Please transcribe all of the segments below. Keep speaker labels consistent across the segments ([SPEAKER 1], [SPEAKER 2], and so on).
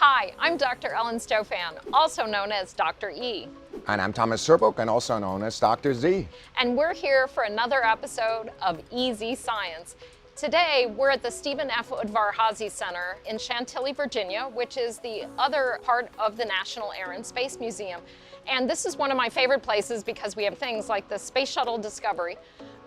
[SPEAKER 1] Hi, I'm Dr. Ellen Stofan, also known as Dr. E.
[SPEAKER 2] And I'm Thomas Serbook, and also known as Dr. Z.
[SPEAKER 1] And we're here for another episode of Easy Science. Today, we're at the Stephen F. Udvar-Hazy Center in Chantilly, Virginia, which is the other part of the National Air and Space Museum. And this is one of my favorite places because we have things like the Space Shuttle Discovery,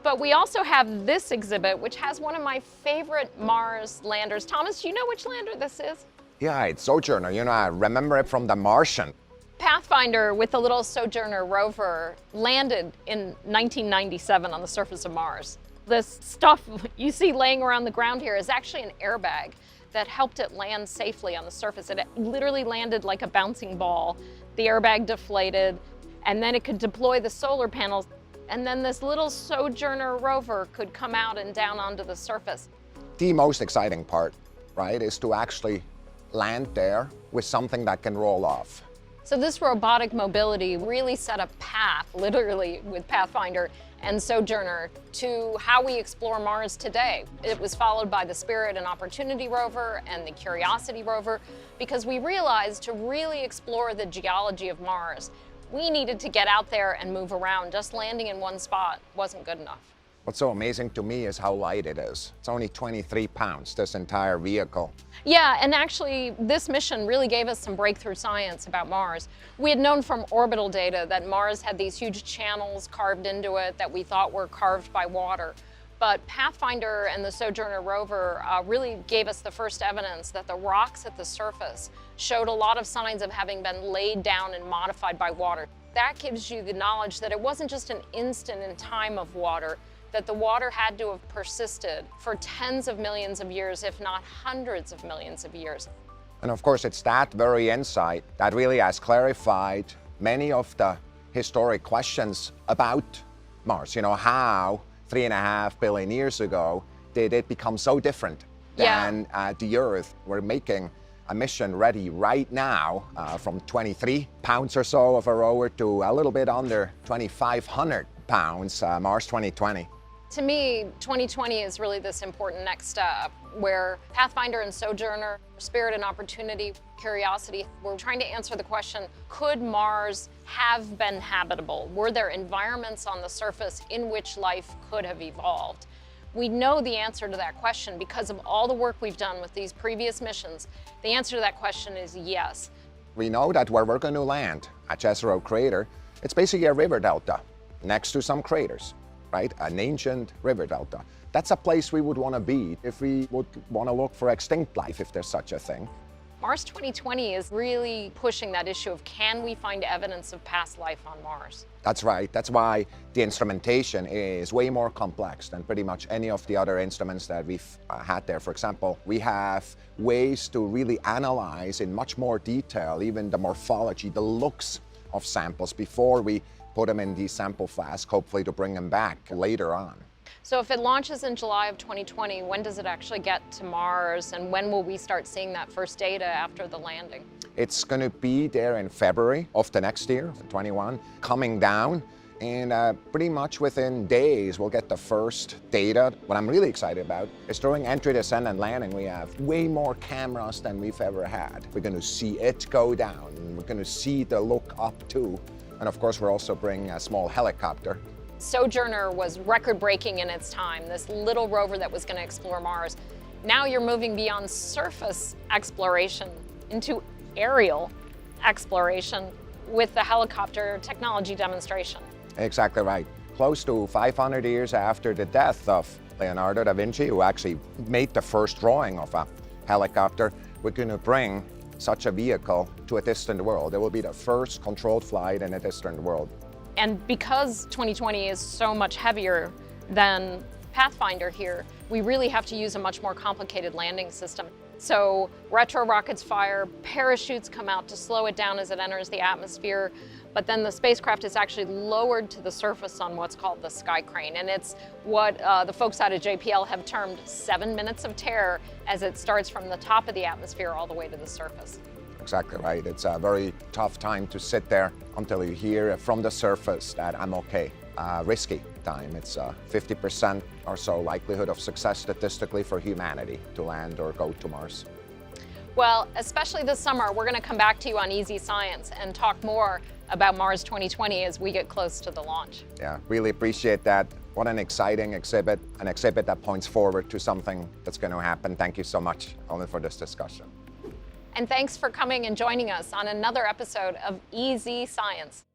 [SPEAKER 1] but we also have this exhibit, which has one of my favorite Mars landers. Thomas, do you know which lander this is?
[SPEAKER 2] Yeah, it's Sojourner. You know, I remember it from The Martian.
[SPEAKER 1] Pathfinder with the little Sojourner rover landed in 1997 on the surface of Mars. This stuff you see laying around the ground here is actually an airbag that helped it land safely on the surface. It literally landed like a bouncing ball. The airbag deflated, and then it could deploy the solar panels, and then this little Sojourner rover could come out and down onto the surface.
[SPEAKER 2] The most exciting part, right, is to actually land there with something that can roll off.
[SPEAKER 1] So this robotic mobility really set a path, literally, with Pathfinder and Sojourner to how we explore Mars today. It was followed by the Spirit and Opportunity rover and the Curiosity rover, because we realized to really explore the geology of Mars, we needed to get out there and move around. Just landing in one spot wasn't good enough.
[SPEAKER 2] What's so amazing to me is how light it is. It's only 23 pounds, this entire vehicle.
[SPEAKER 1] Yeah, and actually this mission really gave us some breakthrough science about Mars. We had known from orbital data that Mars had these huge channels carved into it that we thought were carved by water. But Pathfinder and the Sojourner rover really gave us the first evidence that the rocks at the surface showed a lot of signs of having been laid down and modified by water. That gives you the knowledge that it wasn't just an instant in time of water, that the water had to have persisted for tens of millions of years, if not hundreds of millions of years.
[SPEAKER 2] And of course, it's that very insight that really has clarified many of the historic questions about Mars. You know, how 3.5 billion years ago did it become so different than the Earth? We're making a mission ready right now from 23 pounds or so of a rover to a little bit under 2,500 pounds, Mars 2020.
[SPEAKER 1] To me, 2020 is really this important next step where Pathfinder and Sojourner, Spirit and Opportunity, Curiosity, we're trying to answer the question, could Mars have been habitable? Were there environments on the surface in which life could have evolved? We know the answer to that question because of all the work we've done with these previous missions. The answer to that question is yes.
[SPEAKER 2] We know that where we're going to land, at Jezero Crater, it's basically a river delta next to some craters. Right? An ancient river delta. That's a place we would want to be if we would want to look for extinct life, if there's such a thing.
[SPEAKER 1] Mars 2020 is really pushing that issue of can we find evidence of past life on Mars?
[SPEAKER 2] That's right. That's why the instrumentation is way more complex than pretty much any of the other instruments that we've had there. For example, we have ways to really analyze in much more detail even the morphology, the looks of samples before we put them in the sample flask, hopefully to bring them back later on.
[SPEAKER 1] So if it launches in July of 2020, when does it actually get to Mars, and when will we start seeing that first data after the landing?
[SPEAKER 2] It's going to be there in February of the next year, 21, coming down, and pretty much within days we'll get the first data. What I'm really excited about is during entry, descent, and landing, we have way more cameras than we've ever had. We're going to see it go down, and we're going to see the look up too. And of course, we're also bringing a small helicopter.
[SPEAKER 1] Sojourner was record-breaking in its time, this little rover that was going to explore Mars. Now you're moving beyond surface exploration into aerial exploration with the helicopter technology demonstration.
[SPEAKER 2] Exactly right. Close to 500 years after the death of Leonardo da Vinci, who actually made the first drawing of a helicopter, we're going to bring such a vehicle to a distant world. It will be the first controlled flight in a distant world.
[SPEAKER 1] And because 2020 is so much heavier than Pathfinder here, we really have to use a much more complicated landing system. So retro rockets fire, parachutes come out to slow it down as it enters the atmosphere, but then the spacecraft is actually lowered to the surface on what's called the sky crane. And it's what the folks out of JPL have termed 7 minutes of terror as it starts from the top of the atmosphere all the way to the surface.
[SPEAKER 2] Exactly right. It's a very tough time to sit there until you hear from the surface that I'm okay. Risky time. It's 50% or so likelihood of success statistically for humanity to land or go to Mars.
[SPEAKER 1] Well, especially this summer, we're going to come back to you on Easy Science and talk more about Mars 2020 as we get close to the launch.
[SPEAKER 2] Yeah, really appreciate that. What an exciting exhibit, an exhibit that points forward to something that's going to happen. Thank you so much, Olin, for this discussion.
[SPEAKER 1] And thanks for coming and joining us on another episode of Easy Science.